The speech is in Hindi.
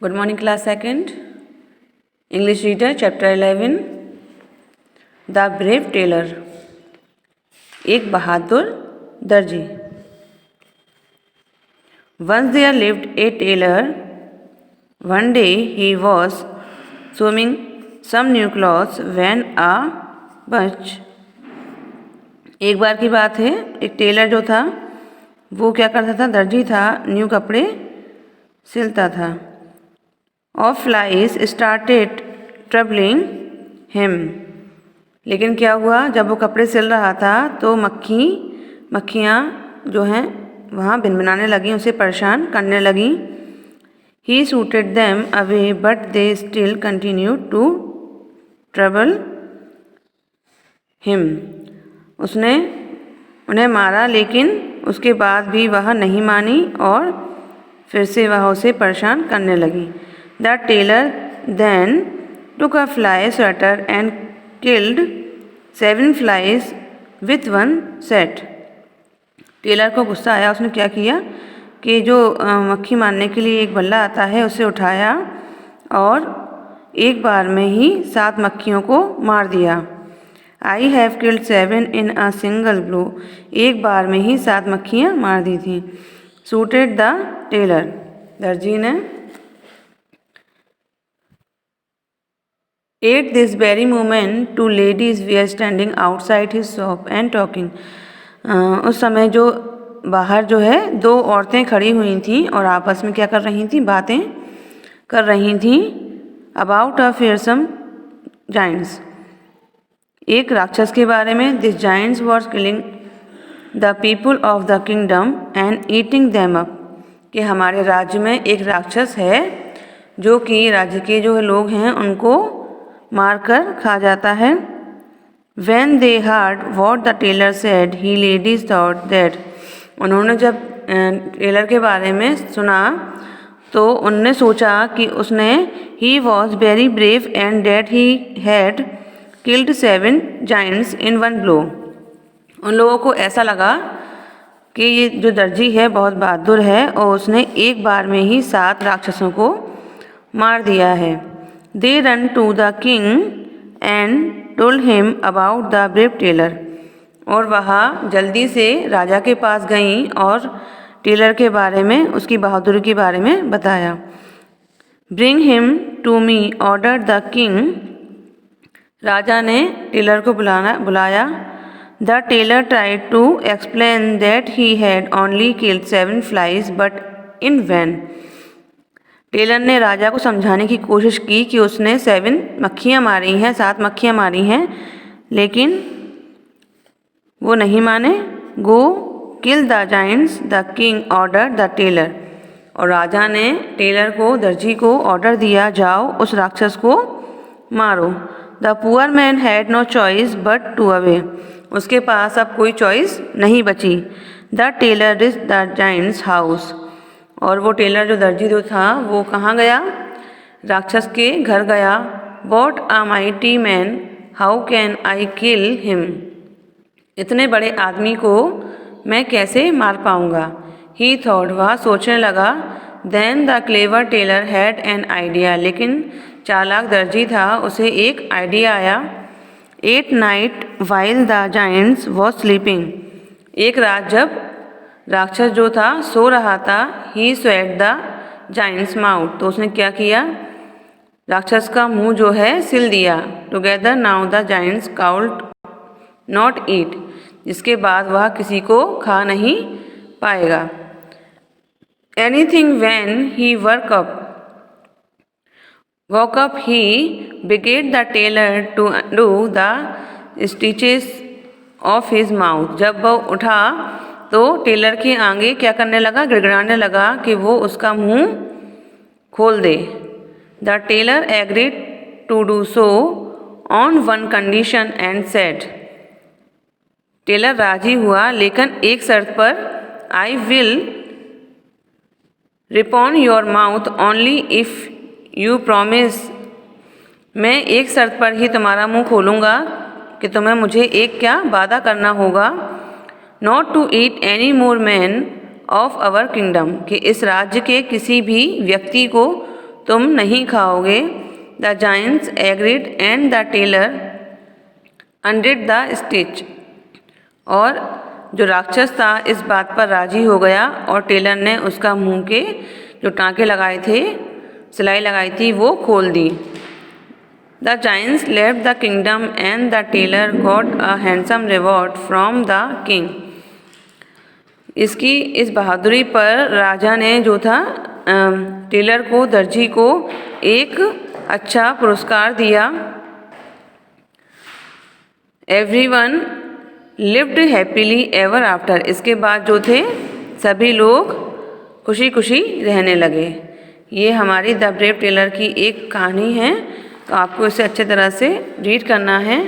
Good morning, class second. English reader, chapter 11. The brave tailor. एक बहादुर दर्जी. Once there lived a tailor. One day he was sewing some new clothes when a bunch. एक बार की बात है, एक टेलर जो था वो क्या करता था, दर्जी था, न्यू कपड़े सिलता था. Of flies started troubling him. लेकिन क्या हुआ, जब वो कपड़े सिल रहा था तो मक्खियाँ जो हैं वहाँ भिनभिनाने लगीं, उसे परेशान करने लगीं. He shooted them away but they still continued to trouble him. उसने उन्हें मारा लेकिन उसके बाद भी वह नहीं मानी और फिर से वह उसे परेशान करने लगी. The tailor then took a fly swatter and killed 7 flies with one set. Tailor को गुस्सा आया. उसने क्या किया कि जो मक्खी मारने के लिए एक बल्ला आता है उसे उठाया और एक बार में ही 7 मक्खियों को मार दिया. I have killed 7 in a single blow. एक बार में ही 7 मक्खियाँ मार दी थी. Shooted the tailor. दर्जी ने. At this very moment, 2 ladies were standing outside his shop and talking. उस समय जो बाहर जो है 2 औरतें खड़ी हुई थीं और आपस में क्या कर रही थीं, बातें कर रही थीं. About a fearsome giants. एक राक्षस के बारे में. This giants was killing the people of the kingdom and eating them up. कि हमारे राज्य में एक राक्षस है जो कि राज्य के जो लोग हैं उनको मारकर खा जाता है. When they heard what the tailor said, he ladies thought that. उन्होंने जब टेलर के बारे में सुना तो उनने सोचा कि उसने he was very brave and that he had killed 7 giants in one blow. उन लोगों को ऐसा लगा कि ये जो दर्जी है बहुत बहादुर है और उसने एक बार में ही 7 राक्षसों को मार दिया है. They ran to the king and told him about the brave tailor. और वह जल्दी से राजा के पास गईं और टेलर के बारे में, उसकी बहादुरी के बारे में बताया. Bring him to me, ordered the king. राजा ने टेलर को बुलाया. The tailor tried to explain that he had only killed 7 flies but in vain. Tailor ने राजा को समझाने की कोशिश की कि उसने 7 मक्खियाँ मारी हैं, 7 मक्खियाँ मारी हैं, लेकिन वो नहीं माने. Go kill the giants, the king ordered the tailor. और राजा ने टेलर को, दर्जी को ऑर्डर दिया, जाओ उस राक्षस को मारो. The poor man had no choice but to obey. उसके पास अब कोई चॉइस नहीं बची. The tailor reached the giant's house. और वो टेलर जो दर्जी जो था वो कहाँ गया, राक्षस के घर गया. What a mighty man, how can I kill him? इतने बड़े आदमी को मैं कैसे मार पाऊँगा. He thought. वह सोचने लगा. Then the clever tailor had an idea. लेकिन चालाक दर्जी था, उसे एक आइडिया आया. At night while the giants was sleeping. एक रात जब राक्षस जो था सो रहा था, he sewed the giant's mouth. तो उसने क्या किया, राक्षस का मुंह जो है सिल दिया. Together now the giants could not eat. जिसके बाद वह किसी को खा नहीं पाएगा. Anything when he woke up he begged the tailor to undo the stitches of his mouth. जब वह उठा तो टेलर के आगे क्या करने लगा, गिड़गिड़ाने लगा कि वो उसका मुंह खोल दे. The tailor agreed to do so on one condition and said. Tailor राजी हुआ लेकिन एक शर्त पर. I will reopen your mouth only if you promise. मैं एक शर्त पर ही तुम्हारा मुंह खोलूँगा कि तुम्हें मुझे एक क्या वादा करना होगा. Not to eat any more men of our kingdom. कि इस राज्य के किसी भी व्यक्ति को तुम नहीं खाओगे। The giants agreed and the tailor undid the stitch. और जो राक्षस था इस बात पर राजी हो गया और टेलर ने उसका मुंह के जो टाँके लगाए थे, सिलाई लगाई थी, वो खोल दी। The giants left the kingdom and the tailor got a handsome reward from the king. इसकी इस बहादुरी पर राजा ने जो था टेलर को, दर्जी को एक अच्छा पुरस्कार दिया। Everyone lived happily ever after. इसके बाद जो थे सभी लोग खुशी खुशी रहने लगे। ये हमारी द ब्रेव टेलर की एक कहानी है, तो आपको इसे अच्छे तरह से रीड करना है।